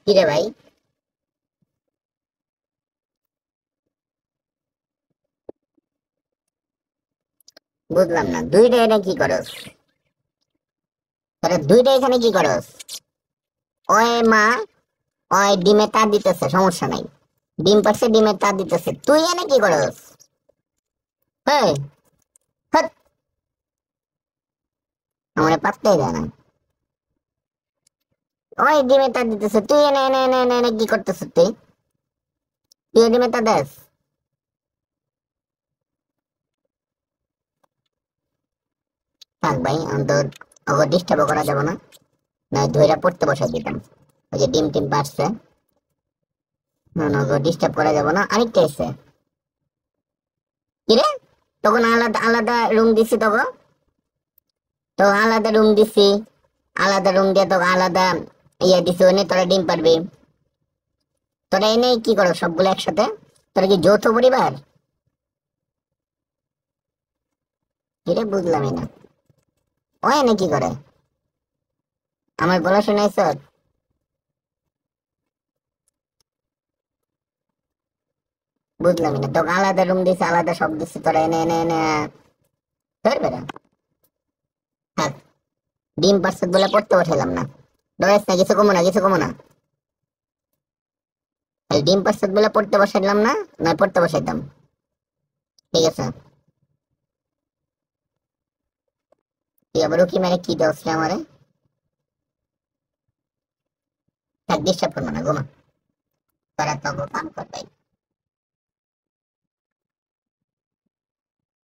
কি রে ভাই? বুঝলাম না, দুইটা এনে কি করস? তোরা দুইটা এখানে কি করস? ওই মা, ওই ডিমে তার দিতেছে, সমস্যা নাই। ডিম পারছে, ডিমের তার দিতেছে, তুই এনে কি করস? হেই, হ্যাট, আমার পাত্তাই দেয় না। ওই ডিমের তার দিতেছে, তুই এনে এনে এনে এনে এনে কি করতেছ তুই? তুই ডিমের তার দেস? থাক ভাই, আমি তো ওকে ডিস্টার্ব করা যাবে না, না ধইরা পড়তে বসাই দিতাম। ওই যে ডিম টিম পারছে, না না, ওকে ডিস্টার্ব করা যাবে না। আরেকটা এসে কিরে, তখন আলাদা আলাদা রুম দিছি, তখন তো আলাদা রুম দিছি, আলাদা রুম দিয়ে তোকে আলাদা ইয়ে দিছি, ওনে তোরা ডিম পারবি। তোরা এনে কি করো সবগুলো একসাথে? তোরা কি যৌথ পরিবার? এটা বুঝলামই না। ও এনে কি করে? আমার বলা শুনাইছ? বুঝলামই না, তোকে আলাদা রুম দিছি, আলাদা সব দিছি, তোরা এনে এনে এনে ধরবে না। থাক, ডিম পার্সেল বলে পড়তে বসাইলাম না। ডরাইস না, কিছু কমো না, কিছু কমো না। এই ডিম পার্সেল বলে পড়তে বসাইলাম না, নয় পড়তে বসাইতাম। ঠিক আছে, তুই আবার উকি মেরে কি দেওস রে আমারে? থাক, ডিস্টার্ব করবো না, ঘুমা। তোরা তো কাম কর ভাই।